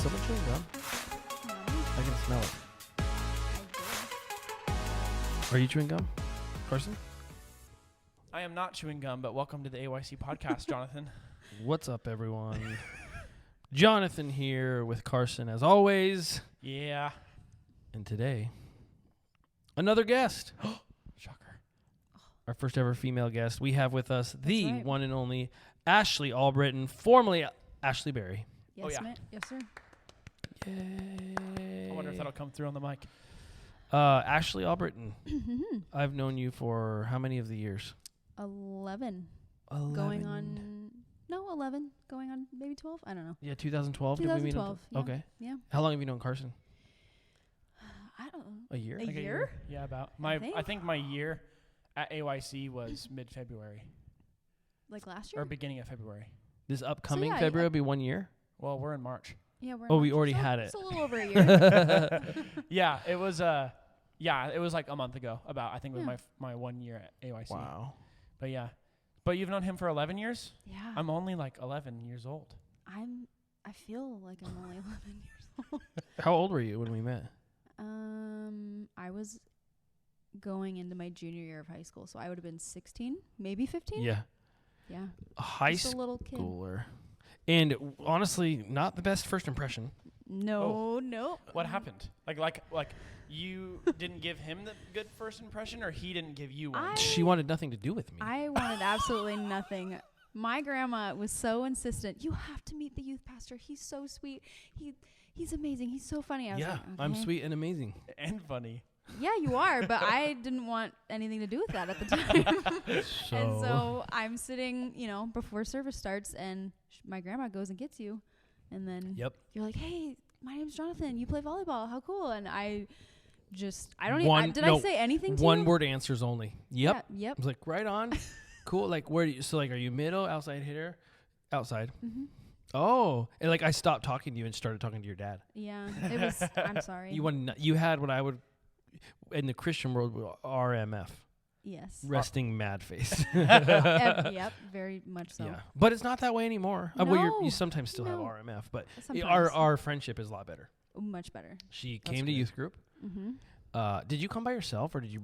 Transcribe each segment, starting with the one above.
someone chewing gum? No, I can smell it. I Are you chewing gum, Carson? I am not chewing gum, but welcome to the AYC podcast, Jonathan. What's up, everyone? Jonathan here with Carson, as always. Yeah. And today, another guest. Shocker. Our first ever female guest. We have with us the right. one and only Ashleigh Albritton, formerly Ashleigh Berry. Yes, Oh, yeah. Yes, sir. Yay. I wonder if that'll come through on the mic. Ashleigh Albritton, I've known you for how many of the years? 11. 11. Going on... No, 11. Going on maybe 12? I don't know. Yeah, 2012. Did we meet? 2012. Yeah. Okay. Yeah. How long have you known Carson? I don't know. A year? A Like year? Yeah, about. I I think my year at AYC was mid-February Like last year? or beginning of February. This upcoming yeah, February will be 1 year? Well, we're in March. Yeah, we're in Oh, we March. already So had it. It's a little over a year. Yeah, it was it was like a month ago. About I think it was Yeah. my 1 year at AYC. Wow. But yeah, but you've known him for 11 years. Yeah. I'm only like 11 years old. I feel like I'm only 11 years old. How old were you when we met? I was going into my junior year of high school, so I would have been 16, maybe 15. Yeah. Yeah. A high Just a little kid. schooler. And honestly, not the best first impression. No. What happened? Like you didn't give him the good first impression, or he didn't give you one? She wanted nothing to do with me. I wanted absolutely nothing. My grandma was so insistent. You have to meet the youth pastor. He's so sweet. He's amazing. He's so funny. I was yeah, like, I'm okay. sweet and amazing. And funny. Yeah, you are, but I didn't want anything to do with that at the time. And so I'm sitting, before service starts, and my grandma goes and gets you, and then Yep. you're like, "Hey, my name's Jonathan. You play volleyball. How cool!" And I say anything to you? One word answers only. Yep. Yeah, yep. I was like, right on. Cool. Like, where do you, so like, are you middle, outside hitter? Outside. Mm-hmm. Oh. And like, I stopped talking to you and started talking to your dad. Yeah, it was. I'm sorry. You had what I would, in the Christian world, RMF. Yes. Resting mad face. Yep, very much so. Yeah. But it's not that way anymore. Well, No. you sometimes still have No. RMF, but Sometimes. our friendship is a lot better. Much better. She That's came to great. youth group. Mm-hmm. Did you come by yourself or did you?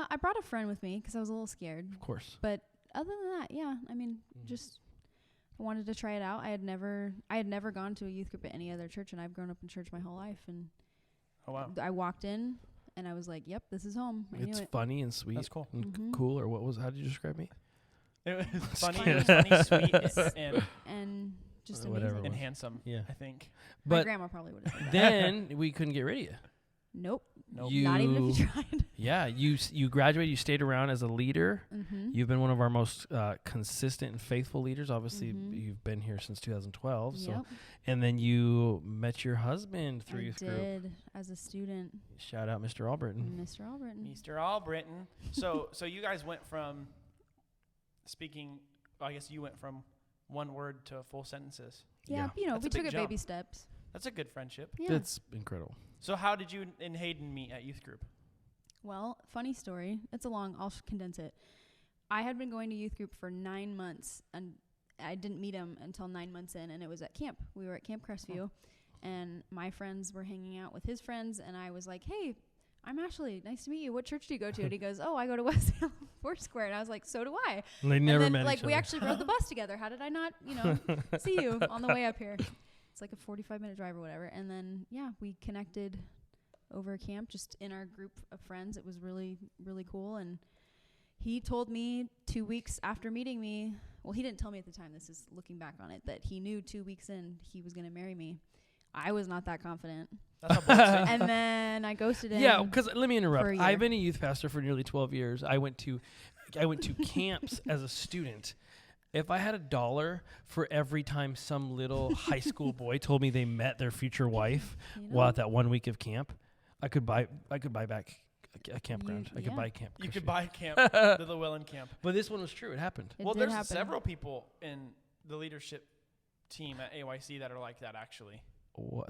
I brought a friend with me because I was a little scared. Of course. But other than that, yeah, I mean, just I wanted to try it out. I had never gone to a youth group at any other church, and I've grown up in church my whole life. And Oh wow. I walked in, and I was like, "Yep, this is home." I It's knew it. funny and sweet. That's cool. And Mhm. cool, or how did you describe me? It was funny. kidding. It was funny, sweet, And just Whatever amazing. it and was. handsome. Yeah. I think. My But grandma probably would have said that. then we couldn't get rid of you. Nope. Nope. Not even if you tried. Yeah, you graduated. You stayed around as a leader. Mm-hmm. You've been one of our most consistent and faithful leaders. Obviously, Mhm. you've been here since 2012. So, Yep. and then you met your husband through I youth group. did as a student, Shout out, Mr. Albritton. Mr. Albritton. Easter Albritton. So you guys went from speaking. I guess you went from one word to full sentences. Yeah, That's we a took big it baby jump. steps. That's a good friendship. Yeah. That's incredible. So how did you and Hayden meet at youth group? Well, funny story. I'll condense it. I had been going to youth group for 9 months, and I didn't meet him until 9 months in, and it was at camp. We were at Camp Crestview, and my friends were hanging out with his friends, and I was like, "Hey, I'm Ashleigh. Nice to meet you. What church do you go to?" And he goes, "Oh, I go to West Salem Foursquare." And I was like, "So do I." And they never and then, met each we other. actually rode the bus together. How did I not, see you on the way up here? It's like a 45-minute drive or whatever. And then, yeah, we connected over camp just in our group of friends. It was really, really cool. And he told me 2 weeks after meeting me, well, he didn't tell me at the time, this is looking back on it, that he knew 2 weeks in he was going to marry me. I was not that confident. That's a bold statement. And then I ghosted him. Yeah, because let me for interrupt. a year. I've been a youth pastor for nearly 12 years. I went to camps as a student. If I had $1 for every time some little high school boy told me they met their future wife while at that 1 week of camp, I could buy back a campground. I could buy camp. You could Crestview. buy camp, the Llewellyn camp. But this one was true. It happened. It Well, did there's happen. several people in the leadership team at AYC that are like that, actually.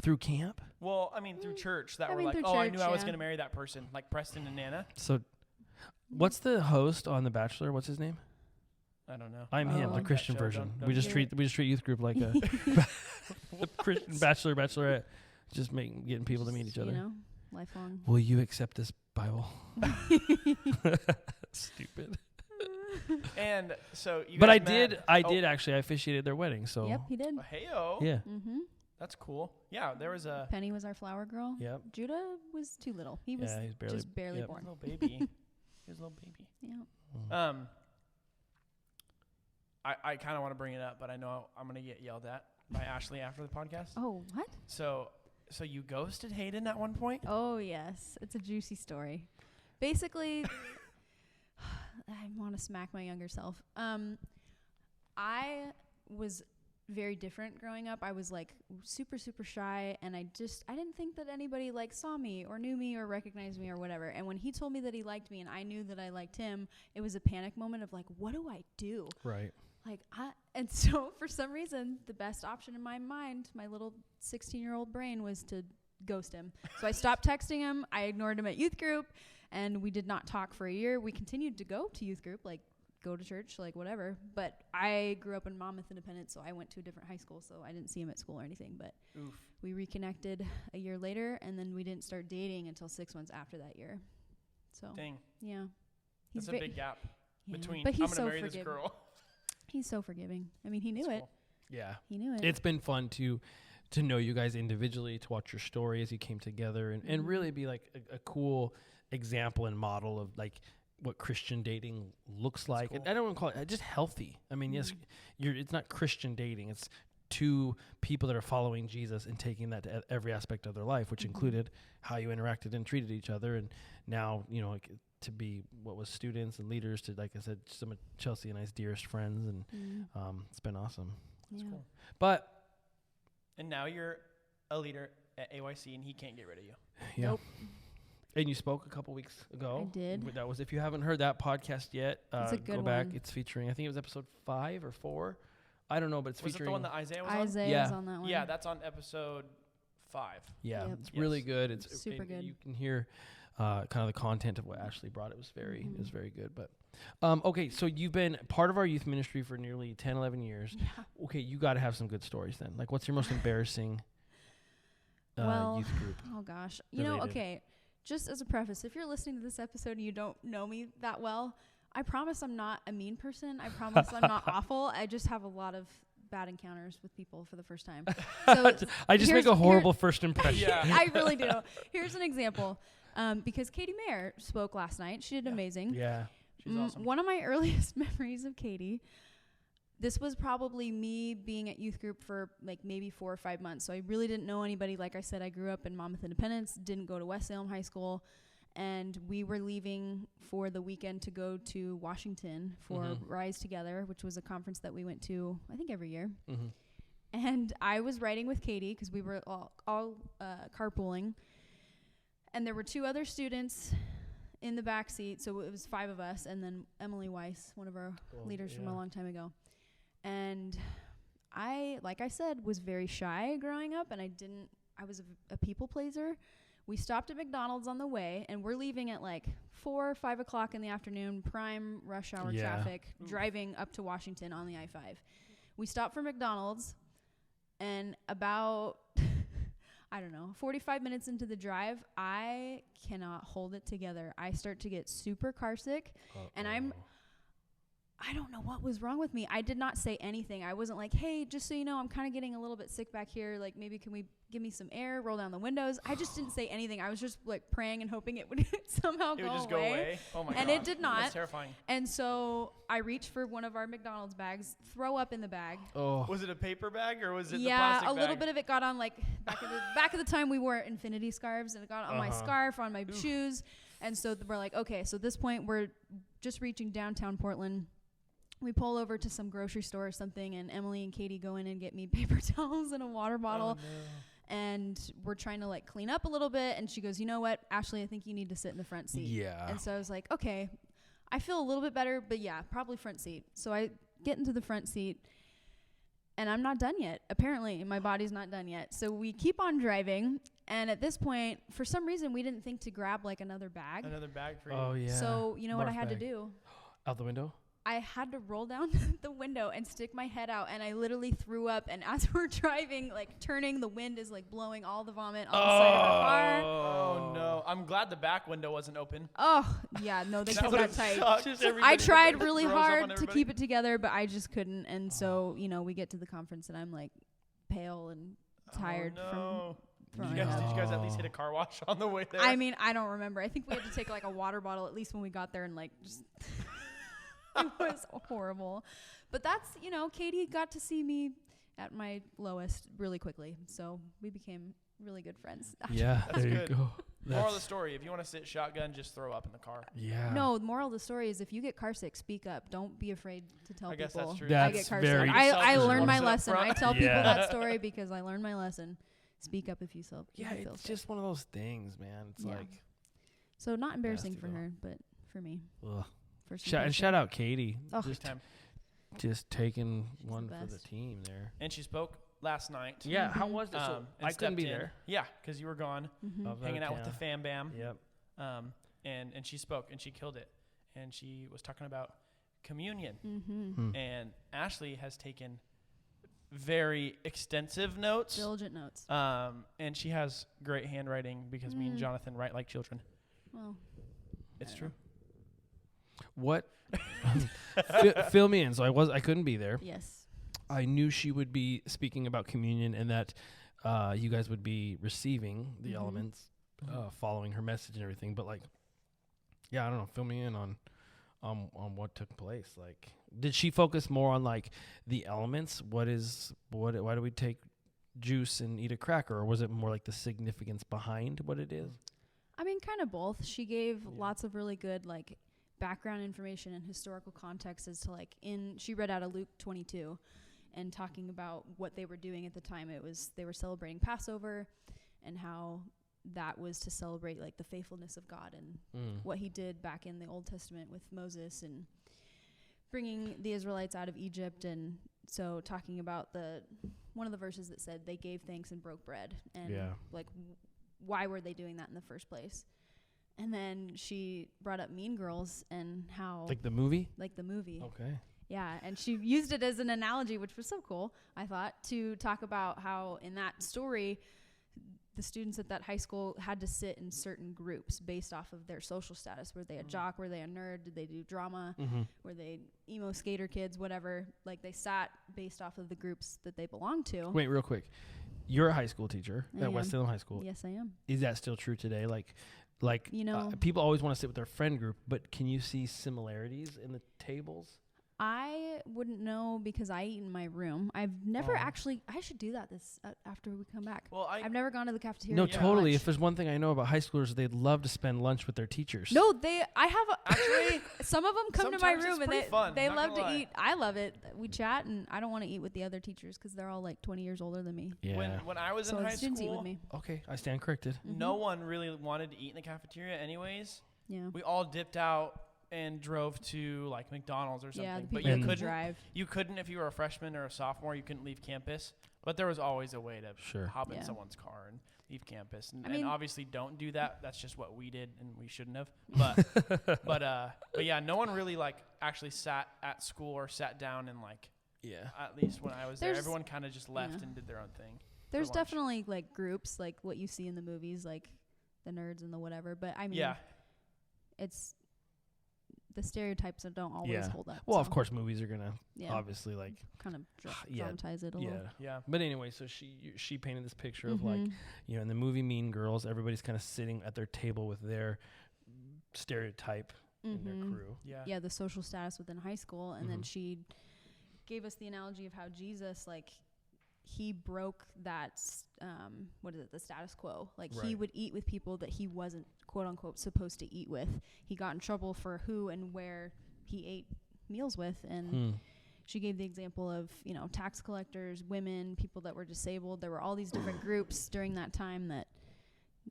Through camp? Well, I mean, through church that I were mean, like, through oh, I knew church, I was yeah. going to marry that person, like Preston and Nana. So what's the host on The Bachelor? What's his name? I don't know. I'm Oh. him, Like the that Christian show, version. don't We just do treat it. youth group like a The Christian bachelorette, just getting people to meet each other. You know, lifelong. Will you accept this Bible? Stupid. And so you But guys I did actually. I officiated their wedding. So Yep, he did. Hey-o. yeah. Mm-hmm. That's cool. Yeah, there was a Penny was our flower girl. Yep. Judah was too little. He was He's just barely yep. born. little baby. He was a little baby. Yeah. I kind of want to bring it up, but I know I'm going to get yelled at by Ashleigh after the podcast. Oh, what? So you ghosted Hayden at one point? Oh, yes. It's a juicy story. Basically, I want to smack my younger self. I was very different growing up. I was like super, super shy, and I didn't think that anybody like saw me or knew me or recognized me or whatever. And when he told me that he liked me and I knew that I liked him, it was a panic moment of like, what do I do? Right. And so for some reason, the best option in my mind, my little 16-year-old brain, was to ghost him. So I stopped texting him. I ignored him at youth group, and we did not talk for a year. We continued to go to youth group, like go to church, like whatever. But I grew up in Monmouth Independent, so I went to a different high school, so I didn't see him at school or anything. But we reconnected a year later, and then we didn't start dating until 6 months after that year. So Dang. yeah, That's a big gap between but he's I'm going to so marry this forgiving. girl. He's so forgiving. I mean, he knew That's it. cool. Yeah. He knew it. It's been fun to know you guys individually, to watch your story as you came together, and really be like a cool example and model of like what Christian dating looks like. Cool. I don't want to call it just healthy. I mean, yes, it's not Christian dating. It's two people that are following Jesus and taking that to every aspect of their life, which included how you interacted and treated each other. And now, like, to be what was students and leaders to, like I said, some of Chelsea and I's dearest friends. And it's been awesome. That's cool. But And now you're a leader at AYC, and he can't get rid of you. yeah. Nope. And you spoke a couple weeks ago. I did. That was, if you haven't heard that podcast yet, It's a good go back. one. It's featuring, I think it was episode 5 or 4. I don't know, but it's Was it featuring. the one that Isaiah was on? Isaiah Yeah. was on that one. Yeah, that's on episode 5. Yeah, Yep. it's really Yes. good. It's Super good. You can hear kind of the content of what Ashleigh brought. It was very good. But okay, so you've been part of our youth ministry for nearly 10, 11 years. Yeah. Okay, you got to have some good stories then. Like, what's your most embarrassing youth group? Oh gosh. related? Okay, just as a preface, if you're listening to this episode and you don't know me that well, I promise I'm not a mean person. I promise I'm not awful. I just have a lot of bad encounters with people for the first time. So I just make a horrible first impression. Yeah. I really do. Here's an example. Because Katie Mayer spoke last night. She did amazing. Yeah. She's awesome. One of my earliest memories of Katie, this was probably me being at youth group for like maybe 4 or 5 months. So I really didn't know anybody. Like I said, I grew up in Monmouth Independence, didn't go to West Salem High School. And we were leaving for the weekend to go to Washington for Rise Together, which was a conference that we went to, I think, every year. And I was riding with Katie because we were all carpooling. And there were 2 other students in the back seat, so it was 5 of us, and then Emily Weiss, one of our leaders from a long time ago. And I, like I said, was very shy growing up, and I was a people pleaser. We stopped at McDonald's on the way, and we're leaving at like 4 or 5 o'clock in the afternoon, prime rush hour traffic, driving up to Washington on the I-5. We stopped for McDonald's, and about 45 minutes into the drive, I cannot hold it together. I start to get super car sick, and I don't know what was wrong with me. I did not say anything. I wasn't like, hey, just so you know, I'm kind of getting a little bit sick back here. Like, maybe can we give me some air, roll down the windows? I just didn't say anything. I was just like praying and hoping it would somehow It would just go away. Oh my god. And it did not. That's terrifying. And so I reached for one of our McDonald's bags, throw up in the bag. Oh. Was it a paper bag or was it the Yeah, plastic a bag? little bit of it got on like back of the time we wore infinity scarves, and it got on my scarf, on my shoes. And so we're like, okay, so at this point we're just reaching downtown Portland. We pull over to some grocery store or something, and Emily and Katie go in and get me paper towels and a water bottle. Oh, no. And we're trying to like clean up a little bit. And she goes, you know what, Ashleigh, I think you need to sit in the front seat. Yeah. And so I was like, okay, I feel a little bit better, but yeah, probably front seat. So I get into the front seat, and I'm not done yet. Apparently, my body's not done yet. So we keep on driving. And at this point, for some reason, we didn't think to grab like another bag. Another bag for you. Oh, yeah. So you know what I had bag. to do? Out the window? I had to roll down the window and stick my head out, and I literally threw up. And as we're driving, like turning, the wind is like blowing all the vomit on the side of our car. Oh no! I'm glad the back window wasn't open. Oh yeah, no, they kept that tight. I I tried really hard to keep it together, but I just couldn't. And so, you know, we get to the conference, and I'm like pale and tired from from Did you guys at least hit a car wash on the way there? I mean, I don't remember. I think we had to take like a water bottle at least when we got there, and like just it was horrible. But that's, you know, Katie got to see me at my lowest really quickly, so we became really good friends. Yeah, That's there good. you go. Moral of the story: if you want to sit shotgun, just throw up in the car. Yeah. No, the moral of the story is if you get car sick, speak up. Don't be afraid to tell I guess people. that's true. I That's get car very sick. I learned my Self-responsible. lesson. I tell people Yeah. that story because I learned my lesson. Speak up if you feel. Yeah, if you feel it's sick. just one of those things, man. It's Yeah. like, So not embarrassing to for go. her, but for me. ugh. First And impression. shout out Katie. Oh. Big time. Just taking She's one the for the best. team there. And she spoke last night. Yeah, how Mhm. was it? So and I couldn't be stepped in. there. Yeah, because you were gone, Mhm. Of hanging out with the town. fam bam. Yep. And she spoke and she killed it. And she was talking about communion. Mhm. Hmm. And Ashleigh has taken very extensive notes. Diligent notes. And she has great handwriting because me and Mm. Jonathan write like children. Well, It's I true. What? Fill me in. So I couldn't be there. yes. I knew she would be speaking about communion and that you guys would be receiving the Mhm. elements, following her message and everything. But like, yeah, I don't know. Fill me in on what took place. Like, did she focus more on like the elements? Why do we take juice and eat a cracker, or was it more like the significance behind what it is? I mean, kind of both. She gave Yeah. lots of really good like background information and historical context as to like she read out of Luke 22 and talking about what they were doing at the time. They were celebrating Passover and how that was to celebrate like the faithfulness of God and what he did back in the Old Testament with Moses and bringing the Israelites out of Egypt. And so talking about one of the verses that said they gave thanks and broke bread, and Yeah. like why were they doing that in the first place? And then she brought up Mean Girls and how Like the movie? like the movie. Okay. Yeah, and she used it as an analogy, which was so cool, I thought, to talk about how in that story the students at that high school had to sit in certain groups based off of their social status. Were they a jock? Were they a nerd? Did they do drama? Mm-hmm. Were they emo skater kids? Whatever. Like they sat based off of the groups that they belonged to. Wait, real quick. You're a high school teacher I at West am. Salem High School. Yes, I am. Is that still true today? Like You know, people always want to sit with their friend group, but can you see similarities in the tables? I wouldn't know because I eat in my room. I've never Oh. actually. I should do that after we come back. Well, I've never gone to the cafeteria. No, for totally. lunch. If there's one thing I know about high schoolers, they'd love to spend lunch with their teachers. No, I have Actually, some of them come to my sometimes room it's and pretty fun, they not love gonna to lie. eat. I love it. We chat and I don't want to eat with the other teachers because they're all like 20 years older than me. Yeah. when I was So in the high students eat with school, me. Okay, I stand corrected. no one really wanted to eat in the cafeteria anyways. Yeah. We all dipped out and drove to like McDonald's or something. Yeah, the but people you who And- couldn't drive. you couldn't if you were a freshman or a sophomore, you couldn't leave campus. But there was always a way to Sure. hop in Yeah. someone's car and leave campus. And, I mean- and obviously don't do that. That's just what we did and we shouldn't have. But but yeah, no one really like actually sat at school or sat down and like Yeah. at least when I was there, There's- everyone kind of just left yeah. and did their own thing. There's lunch. definitely like groups like what you see in the movies, like the nerds and the whatever. But I mean, Yeah. it's the stereotypes that don't always Yeah. hold up. Well, so, of course, movies are gonna yeah, obviously like kind of yeah, dramatize it a little. yeah. Yeah. But anyway, so she painted this picture of like, Mhm. you know, in the movie Mean Girls, everybody's kind of sitting at their table with their stereotype in their Mhm. crew. Yeah. Yeah, the social status within high school, and then Mhm. she gave us the analogy of how Jesus, like, he broke that the status quo. Like he Right. would eat with people that he wasn't quote unquote supposed to eat with. He got in trouble for who and where he ate meals with, and Hmm. she gave the example of, you know, tax collectors, women, people that were disabled. There were all these different groups during that time that,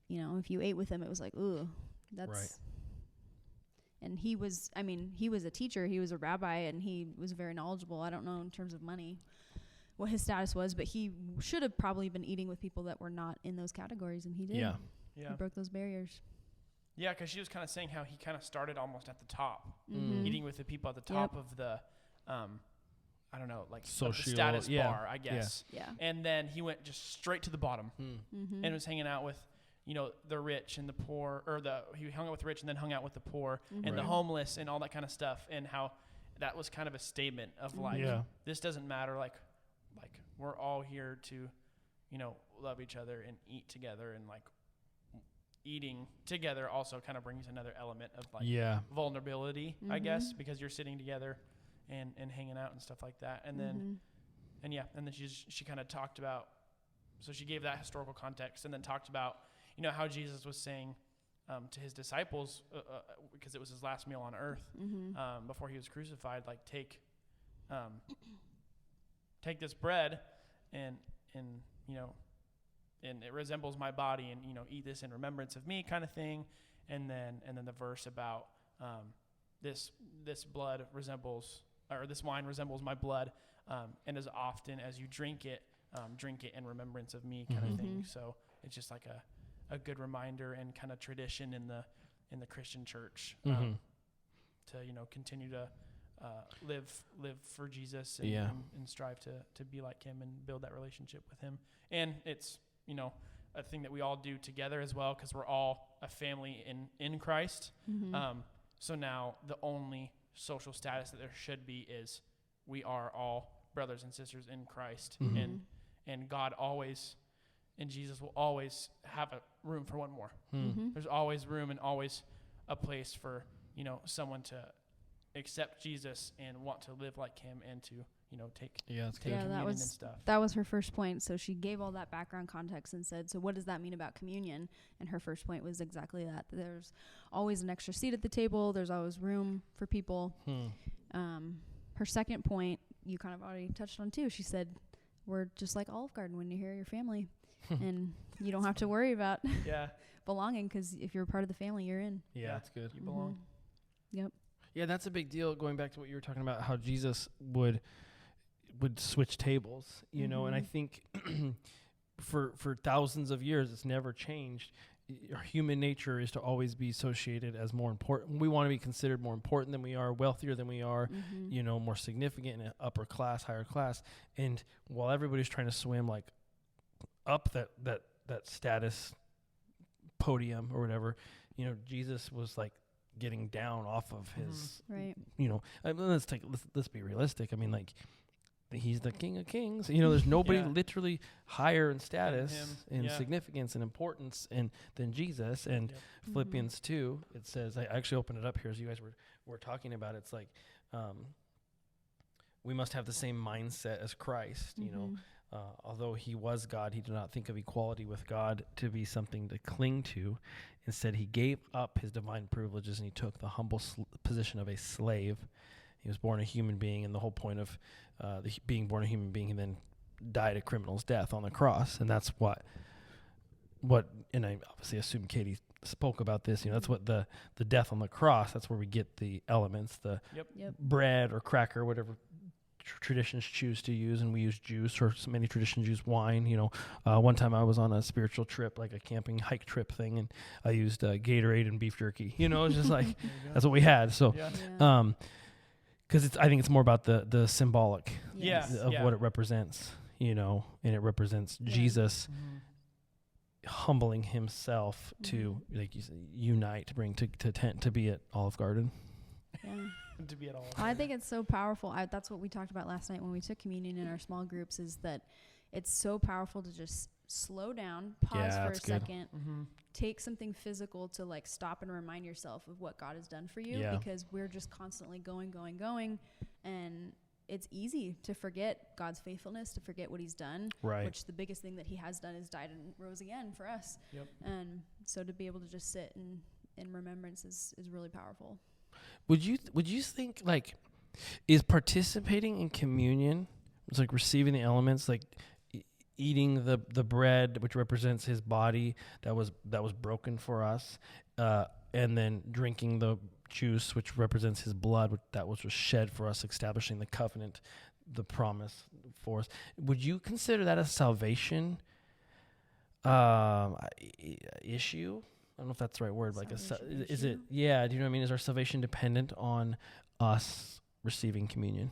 you know, if you ate with them, it was like, ooh, that's. Right. And he was a teacher, he was a rabbi, and he was very knowledgeable. I don't know in terms of money what his status was, but he should have probably been eating with people that were not in those categories, and he did. Yeah. He Yeah. broke those barriers. Yeah, because she was kind of saying how he kind of started almost at the top, Mhm. eating with the people at the top of the, I don't know, like of the Social, status bar, I guess. Yeah. And then he went just straight to the bottom Mm-hmm. and was hanging out with, the rich and the poor, or he hung out with the rich and then hung out with the poor and the Right. homeless and all that kind of stuff, and how that was kind of a statement of like, Yeah. this doesn't matter, like we're all here to, love each other and eat together, and like eating together also kind of brings another element of like Yeah. vulnerability, I Mhm. guess, because you're sitting together and hanging out and stuff like that. And then, and then she kind of talked about, so she gave that historical context and then talked about, how Jesus was saying to his disciples, because it was his last meal on earth, before he was crucified, like take this bread and and it resembles my body, and eat this in remembrance of me, kind of thing. And then the verse about this blood resembles, or this wine resembles my blood, and as often as you drink it in remembrance of me, kind of thing. So it's just like a good reminder and kind of tradition in the Christian church to continue to live for Jesus and strive to be like him and build that relationship with him. And it's a thing that we all do together as well, because we're all a family in Christ. So now the only social status that there should be is we are all brothers and sisters in Christ, and God always, and Jesus will always have a room for one more. There's always room and always a place for someone to accept Jesus and want to live like him, and to take communion and stuff. That was her first point. So she gave all that background context and said, so what does that mean about communion? And her first point was exactly that. There's always an extra seat at the table. There's always room for people. Her second point, you kind of already touched on too. She said, we're just like Olive Garden when you're here, your family. And you don't have to worry about belonging, because if you're a part of the family, you're in. Yeah, that's good. You belong. Yep. Yeah, that's a big deal. Going back to what you were talking about, how Jesus would switch tables, and I think for thousands of years, it's never changed. Human nature is to always be associated as more important. We want to be considered more important than we are, wealthier than we are, more significant in upper class, higher class. And while everybody's trying to swim like up that status podium or whatever, Jesus was like getting down off of his, right. Let's be realistic. I mean, like, he's the King of Kings. There's nobody literally higher in status and significance and importance than Jesus. And Philippians 2, it says, I actually opened it up here as you guys were talking about. It's like, we must have the same mindset as Christ. Although he was God, he did not think of equality with God to be something to cling to. Instead, he gave up his divine privileges, and he took the humble position of a slave. He was born a human being, and the whole point of being born a human being, and then died a criminal's death on the cross. And that's what, and I obviously assume Katie spoke about this. That's what the death on the cross. That's where we get the elements, the bread or cracker, whatever traditions choose to use, and we use juice, or so many traditions use wine. One time I was on a spiritual trip, like a camping hike trip thing, and I used Gatorade and beef jerky. It's just like that's what we had. So, because I think it's more about the symbolic of what it represents. And it represents Jesus humbling himself to, like you said, unite, to bring to tent, to be at Olive Garden. Yeah. To be at all. I think it's so powerful. That's what we talked about last night when we took communion in our small groups, is that it's so powerful to just slow down, pause for a second, take something physical to like stop and remind yourself of what God has done for you, because we're just constantly going. And it's easy to forget God's faithfulness, to forget what he's done, which the biggest thing that he has done is died and rose again for us. And so to be able to just sit in remembrance is really powerful. Would you think, like, is participating in communion, it's like receiving the elements, like eating the bread, which represents his body that was broken for us, and then drinking the juice, which represents his blood that was shed for us, establishing the covenant, the promise for us? Would you consider that a salvation issue? I don't know if that's the right word, but like Salvation is it, issue? yeah, do you know what I mean? Is our salvation dependent on us receiving communion?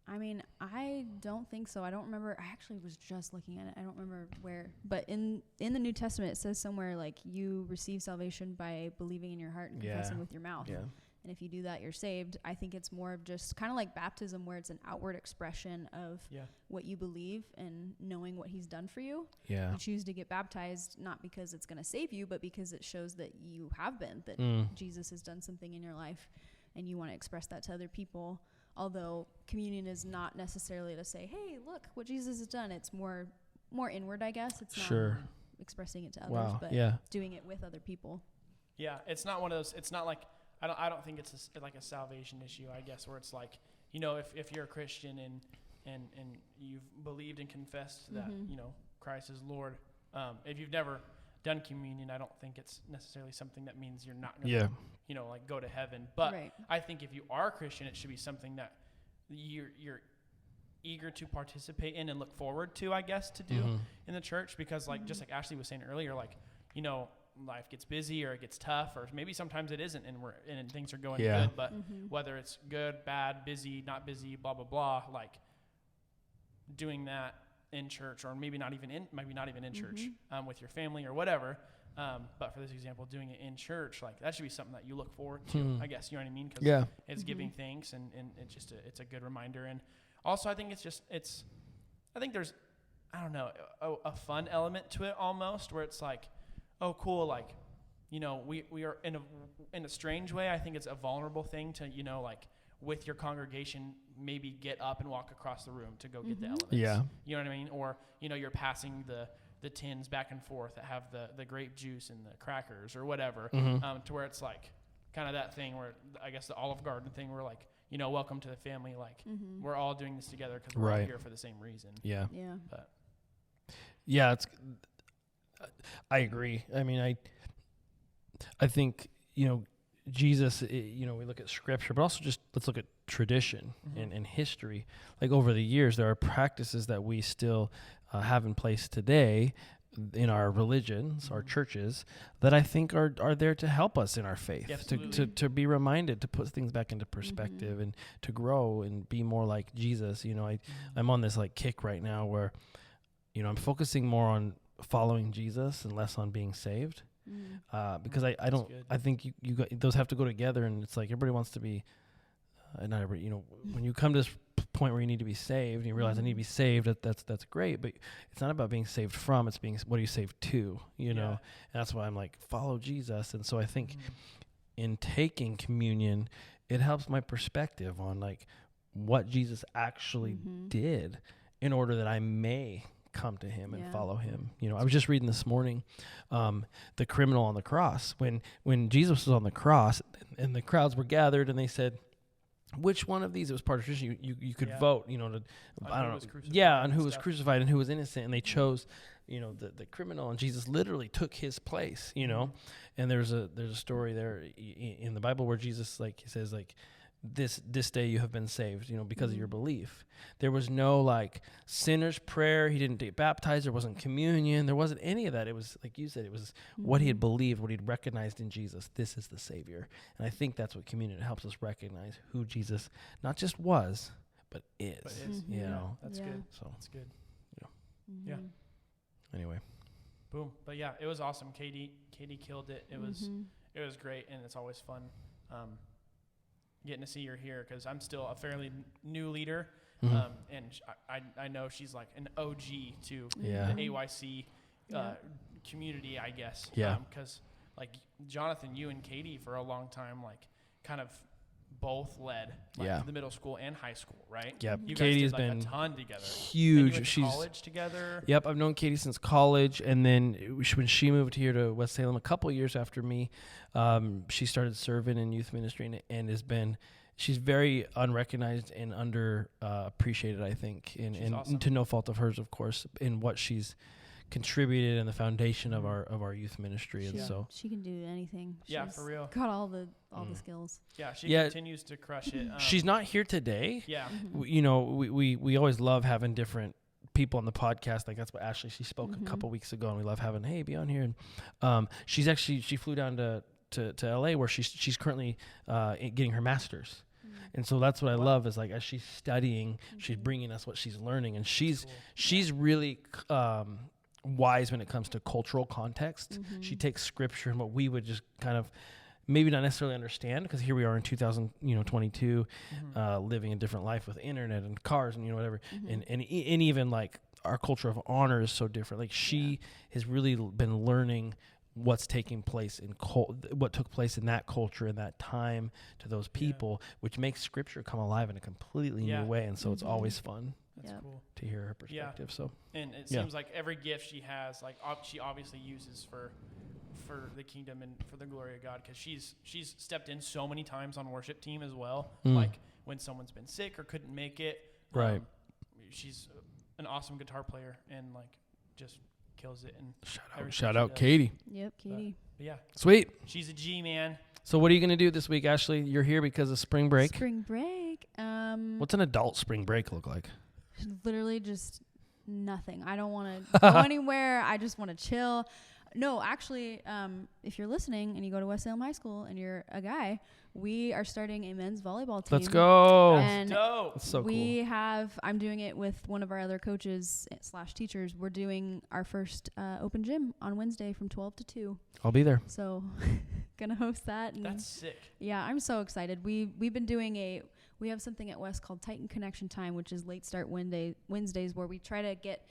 I mean, I don't think so. I don't remember. I actually was just looking at it. I don't remember where. But in the New Testament, it says somewhere like you receive salvation by believing in your heart and confessing with your mouth. Yeah. And if you do that, you're saved. I think it's more of just kind of like baptism, where it's an outward expression of what you believe and knowing what he's done for you. Yeah. You choose to get baptized, not because it's going to save you, but because it shows that you have been, that Jesus has done something in your life and you want to express that to other people. Although communion is not necessarily to say, hey, look what Jesus has done. It's more inward, I guess. It's not expressing it to others, but doing it with other people. Yeah, it's not one of those. It's not like I don't think it's like a salvation issue, I guess, where it's like, you know, if you're a Christian and you've believed and confessed that you know Christ is Lord. If you've never done communion, I don't think it's necessarily something that means you're not going to, you know, like go to heaven. But I think if you are a Christian, it should be something that you're eager to participate in and look forward to, I guess, to do in the church. Because like, just like Ashleigh was saying earlier, like, you know, life gets busy or it gets tough, or maybe sometimes it isn't and things are going good, but whether it's good, bad, busy, not busy, blah, blah, blah, like doing that in church, or maybe not even in church with your family or whatever. But for this example, doing it in church, like that should be something that you look forward to, I guess, you know what I mean? Because it's giving thanks and it's just it's a good reminder. And also I think I think there's, I don't know, a fun element to it almost, where it's like, oh, cool, like, you know, we are in a strange way. I think it's a vulnerable thing to, you know, like with your congregation, maybe get up and walk across the room to go get the elements. Yeah. You know what I mean? Or, you know, you're passing the tins back and forth that have the grape juice and the crackers or whatever, to where it's like kind of that thing where, I guess the Olive Garden thing, where like, you know, welcome to the family. Like we're all doing this together because we're all here for the same reason. Yeah. Yeah. But yeah, I agree. I mean, I think, you know, Jesus, you know, we look at scripture, but also just let's look at tradition and history. Like over the years, there are practices that we still have in place today in our religions, our churches, that I think are there to help us in our faith, to be reminded, to put things back into perspective and to grow and be more like Jesus. You know, I'm on this like kick right now where, you know, I'm focusing more on following Jesus and less on being saved. Because I think you got, those have to go together, and it's like everybody wants to be, not everybody, you know, when you come to this point where you need to be saved and you realize I need to be saved, that's great, but it's not about being saved from, it's being, what are you saved to, you know? And that's why I'm like, follow Jesus. And so I think in taking communion, it helps my perspective on like what Jesus actually did in order that I may come to him and follow him. You know, I was just reading this morning, the criminal on the cross, when Jesus was on the cross and the crowds were gathered and they said, which one of these, it was part of tradition, you could vote, you know, on who was crucified and who was innocent, and they chose, you know, the criminal, and Jesus literally took his place, you know. And there's a story there in the Bible where Jesus, like, he says, like, this day you have been saved, you know, because of your belief. There was no like sinner's prayer. He didn't get baptized. There wasn't communion. There wasn't any of that. It was, like you said, it was what he had believed, what he'd recognized in Jesus. This is the Savior. And I think that's what communion helps us recognize, who Jesus not just was, but is. You know, that's good. So that's good. Yeah. Anyway. Boom. But yeah, it was awesome. Katie killed it. It was great, and it's always fun. Getting to see her here, because I'm still a fairly new leader, and I know she's like an OG to the AYC community, I guess. Because like Jonathan, you and Katie for a long time, like kind of both led the middle school and high school, right? Yeah, you Katie guys has did, been a ton together. Huge. And you went to college together. Yep, I've known Katie since college, and then when she moved here to West Salem a couple years after me, she started serving in youth ministry and has been. She's very unrecognized and under appreciated, I think, and awesome. To no fault of hers, of course, in what she's contributed and the foundation of our youth ministry. And so she can do anything. Yeah, for real. Got all the skills. Yeah, she continues to crush it. She's not here today. Yeah. You know, we always love having different people on the podcast. Like that's what Ashleigh, she spoke a couple weeks ago, and we love having, hey, be on here. And she flew down to LA where she's currently getting her master's. And so that's what I love is like as she's studying, she's bringing us what she's learning, and she's really wise when it comes to cultural context. She takes scripture and what we would just kind of maybe not necessarily understand, because here we are in 2022, living a different life with internet and cars and whatever, and even like our culture of honor is so different. Like she has really been learning what's taking place in what took place in that culture in that time to those people, which makes scripture come alive in a completely new way. And so it's always fun to hear her perspective. So, and it seems like every gift she has, like she obviously uses for the kingdom and for the glory of God, because she's stepped in so many times on worship team as well. Like when someone's been sick or couldn't make it, she's an awesome guitar player and like just kills it. And shout out Katie. Yep, Katie. But yeah, sweet. She's a G, man. So what are you gonna do this week, Ashleigh? You're here because of spring break. Spring break. What's an adult spring break look like? Literally just nothing. I don't want to go anywhere. I just want to chill. No, actually, if you're listening and you go to West Salem High School and you're a guy, we are starting a men's volleyball team. Let's go. And that's so cool. I'm doing it with one of our other coaches / teachers. We're doing our first open gym on Wednesday from 12 to 2. I'll be there. So gonna host that. And that's sick. Yeah, I'm so excited. We've been doing we have something at West called Titan Connection Time, which is late start Wednesdays, where we try to get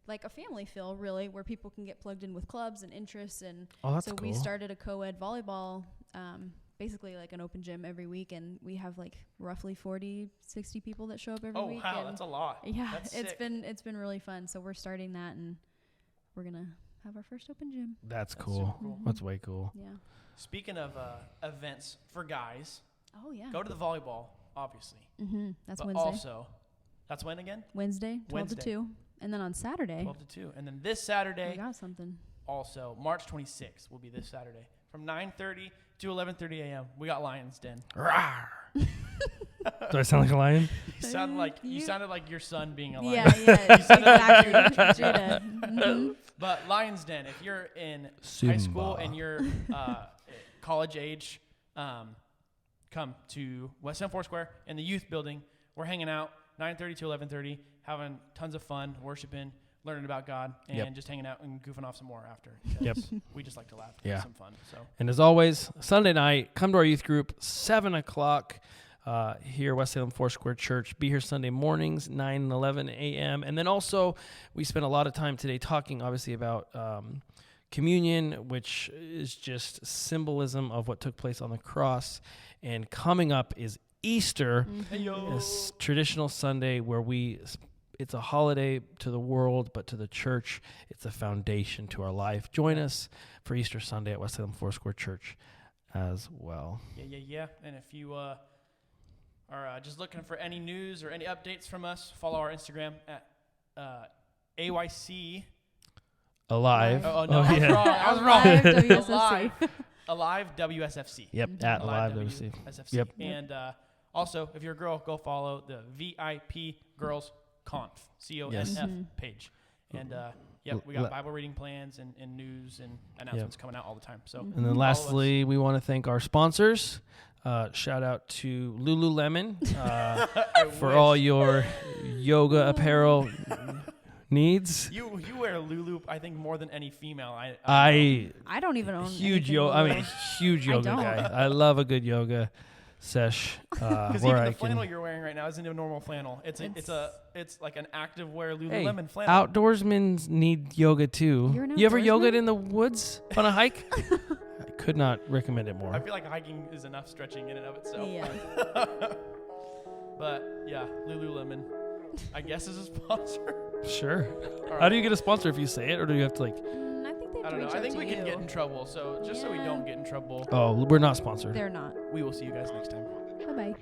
like a family feel, really, where people can get plugged in with clubs and interests. And that's so cool. We started a co-ed volleyball, basically like an open gym every week, and we have like roughly 40, 60 people that show up every week. Oh, wow, and that's a lot. Yeah, that's it's sick. been really fun. So we're starting that, and we're gonna have our first open gym. That's cool. Cool. That's way cool. Yeah. Speaking of events for guys, Oh yeah. go to the volleyball, obviously. That's but Wednesday. Also, that's when again? Wednesday, 12 to 2. And then on Saturday, 12 to 2. And then this Saturday, we got something. Also, March 26th will be this Saturday from 9:30 to 11:30 a.m. We got Lions Den. Do I sound like a lion? You sounded like your son being a lion. Yeah, exactly. Judah. But Lions Den, if you're in Simba. high school and you're college age, come to West End Foursquare in the youth building. We're hanging out 9:30 to 11:30, having tons of fun, worshiping, learning about God, and just hanging out and goofing off some more after. We just like to laugh and have some fun. So. And as always, Sunday night, come to our youth group, 7 o'clock here, West Salem Foursquare Church. Be here Sunday mornings, 9 and 11 a.m. And then also, we spent a lot of time today talking, obviously, about communion, which is just symbolism of what took place on the cross. And coming up is Easter, this traditional Sunday where it's a holiday to the world, but to the church, it's a foundation to our life. Join us for Easter Sunday at West Salem Foursquare Church as well. Yeah. And if you are just looking for any news or any updates from us, follow our Instagram at AYC. Alive. Oh no, I was wrong. Alive WSFC. Yep, at Alive WSFC. Yep. And also, if you're a girl, go follow the VIP Girls Conf, CONF page. And we got Bible reading plans and news and announcements coming out all the time. So, and then lastly, we want to thank our sponsors. Shout out to Lululemon for all your yoga apparel needs. You wear Lulu, I think, more than any female. I don't even own huge yoga. Huge yoga guy. I love a good yoga sesh. Because even the flannel you're wearing right now isn't a normal flannel. It's like an active wear Lululemon flannel. Outdoorsmen need yoga too. You ever yogaed in the woods on a hike? I could not recommend it more. I feel like hiking is enough stretching in and of itself. Yeah. But yeah, Lululemon, I guess, is a sponsor. Sure. Right. How do you get a sponsor if you say it, or do you have to like? I think they. I don't know. I think we can get in trouble. So just so we don't get in trouble. Oh, we're not sponsored. They're not. We will see you guys next time. Bye bye.